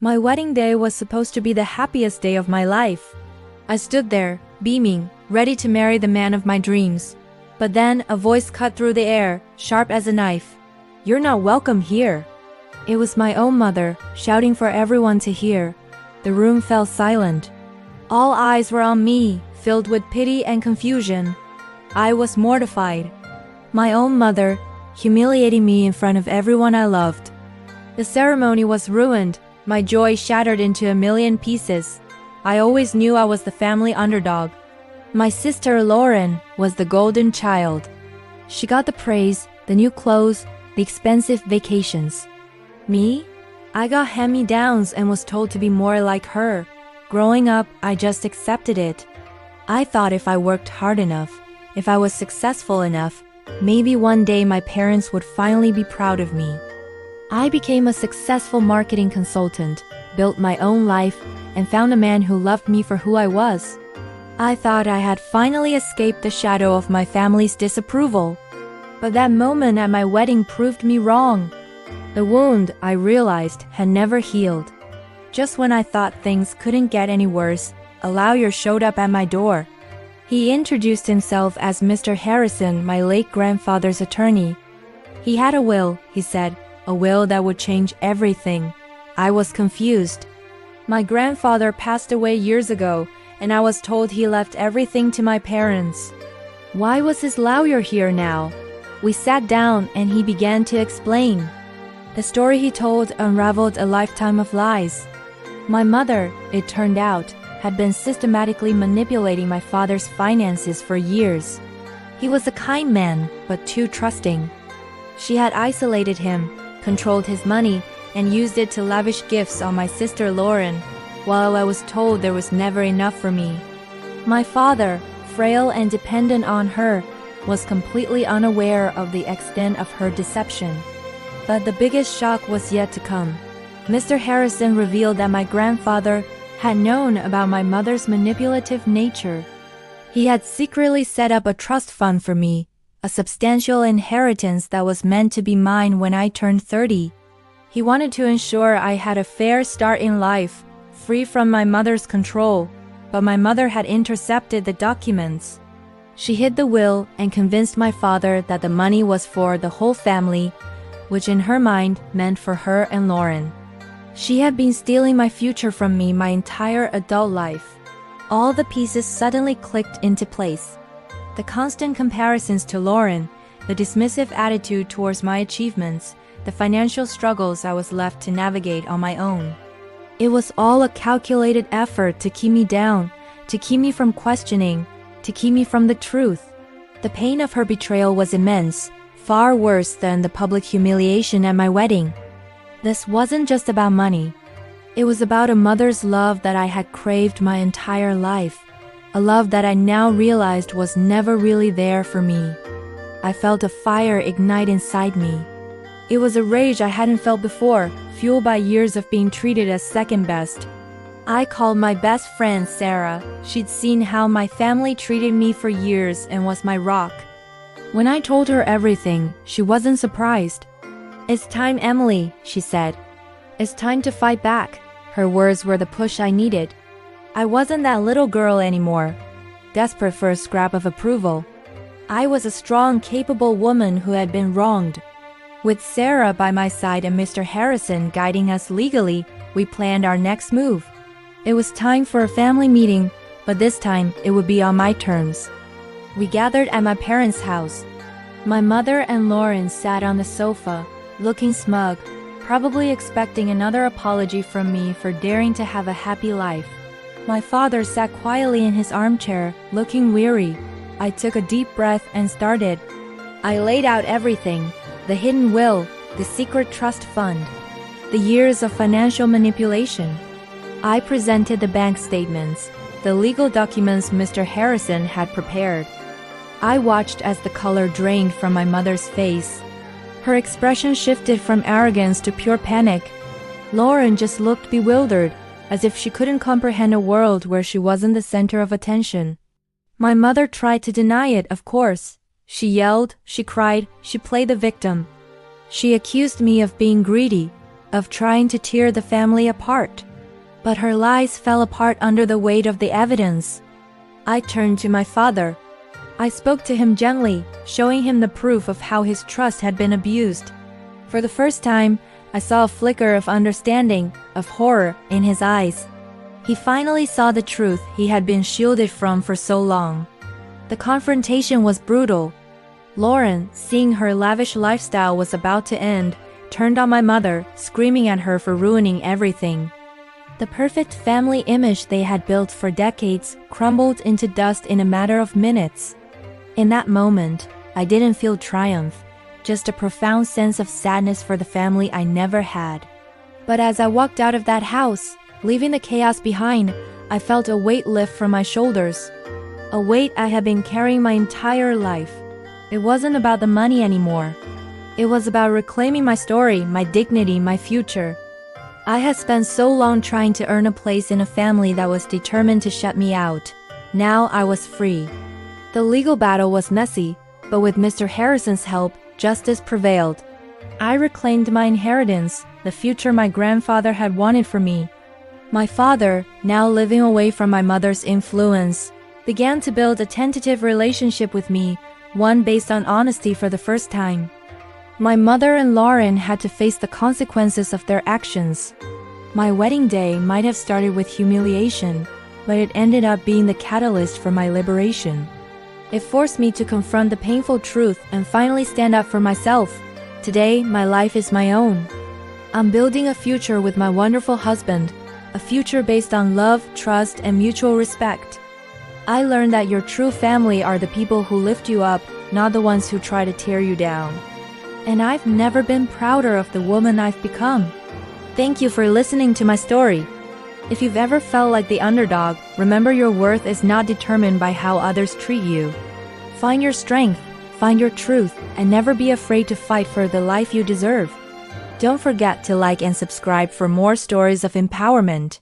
My wedding day was supposed to be the happiest day of my life. I stood there, beaming, ready to marry the man of my dreams. But then a voice cut through the air, sharp as a knife. "You're not welcome here." It was my own mother, shouting for everyone to hear. The room fell silent. All eyes were on me, filled with pity and confusion. I was mortified. My own mother, humiliating me in front of everyone I loved. The ceremony was ruined, my joy shattered into a million pieces. I always knew I was the family underdog. My sister Lauren was the golden child. She got the praise, the new clothes, the expensive vacations. Me? I got hand-me-downs and was told to be more like her. Growing up, I just accepted it. I thought if I worked hard enough, if I was successful enough, maybe one day my parents would finally be proud of me. I became a successful marketing consultant, built my own life, and found a man who loved me for who I was. I thought I had finally escaped the shadow of my family's disapproval. But that moment at my wedding proved me wrong. The wound, I realized, had never healed. Just when I thought things couldn't get any worse, a lawyer showed up at my door. He introduced himself as Mr. Harrison, my late grandfather's attorney. He had a will, he said, a will that would change everything. I was confused. My grandfather passed away years ago, and I was told he left everything to my parents. Why was his lawyer here now? We sat down and he began to explain. The story he told unraveled a lifetime of lies. My mother, it turned out, had been systematically manipulating my father's finances for years. He was a kind man, but too trusting. She had isolated him, controlled his money, and used it to lavish gifts on my sister Lauren, while I was told there was never enough for me. My father, frail and dependent on her, was completely unaware of the extent of her deception. But the biggest shock was yet to come. Mr. Harrison revealed that my grandfather had known about my mother's manipulative nature. He had secretly set up a trust fund for me, a substantial inheritance that was meant to be mine when I turned 30. He wanted to ensure I had a fair start in life, free from my mother's control, but my mother had intercepted the documents. She hid the will and convinced my father that the money was for the whole family, which in her mind meant for her and Lauren. She had been stealing my future from me my entire adult life. All the pieces suddenly clicked into place. The constant comparisons to Lauren, the dismissive attitude towards my achievements, the financial struggles I was left to navigate on my own. It was all a calculated effort to keep me down, to keep me from questioning, to keep me from the truth. The pain of her betrayal was immense, far worse than the public humiliation at my wedding. This wasn't just about money. It was about a mother's love that I had craved my entire life, a love that I now realized was never really there for me. I felt a fire ignite inside me. It was a rage I hadn't felt before, fueled by years of being treated as second best. I called my best friend Sarah. She'd seen how my family treated me for years and was my rock. When I told her everything, she wasn't surprised. "It's time, Emily," she said. "It's time to fight back." Her words were the push I needed. I wasn't that little girl anymore, desperate for a scrap of approval. I was a strong, capable woman who had been wronged. With Sarah by my side and Mr. Harrison guiding us legally, we planned our next move. It was time for a family meeting, but this time it would be on my terms. We gathered at my parents' house. My mother and Lauren sat on the sofa, looking smug, probably expecting another apology from me for daring to have a happy life. My father sat quietly in his armchair, looking weary. I took a deep breath and started. I laid out everything: the hidden will, the secret trust fund, the years of financial manipulation. I presented the bank statements, the legal documents Mr. Harrison had prepared. I watched as the color drained from my mother's face. Her expression shifted from arrogance to pure panic. Lauren just looked bewildered, as if she couldn't comprehend a world where she wasn't the center of attention. My mother tried to deny it, of course. She yelled, she cried, she played the victim. She accused me of being greedy, of trying to tear the family apart. But her lies fell apart under the weight of the evidence. I turned to my father. I spoke to him gently, showing him the proof of how his trust had been abused. For the first time, I saw a flicker of understanding, of horror, in his eyes. He finally saw the truth he had been shielded from for so long. The confrontation was brutal. Lauren, seeing her lavish lifestyle was about to end, turned on my mother, screaming at her for ruining everything. The perfect family image they had built for decades crumbled into dust in a matter of minutes. In that moment, I didn't feel triumph, just a profound sense of sadness for the family I never had. But as I walked out of that house, leaving the chaos behind, I felt a weight lift from my shoulders. A weight I had been carrying my entire life. It wasn't about the money anymore. It was about reclaiming my story, my dignity, my future. I had spent so long trying to earn a place in a family that was determined to shut me out. Now I was free. The legal battle was messy, but with Mr. Harrison's help, justice prevailed. I reclaimed my inheritance, the future my grandfather had wanted for me. My father, now living away from my mother's influence, began to build a tentative relationship with me, one based on honesty for the first time. My mother and Lauren had to face the consequences of their actions. My wedding day might have started with humiliation, but it ended up being the catalyst for my liberation. It forced me to confront the painful truth and finally stand up for myself. Today, my life is my own. I'm building a future with my wonderful husband, a future based on love, trust, and mutual respect. I learned that your true family are the people who lift you up, not the ones who try to tear you down. And I've never been prouder of the woman I've become. Thank you for listening to my story. If you've ever felt like the underdog, remember your worth is not determined by how others treat you. Find your strength, find your truth, and never be afraid to fight for the life you deserve. Don't forget to like and subscribe for more stories of empowerment.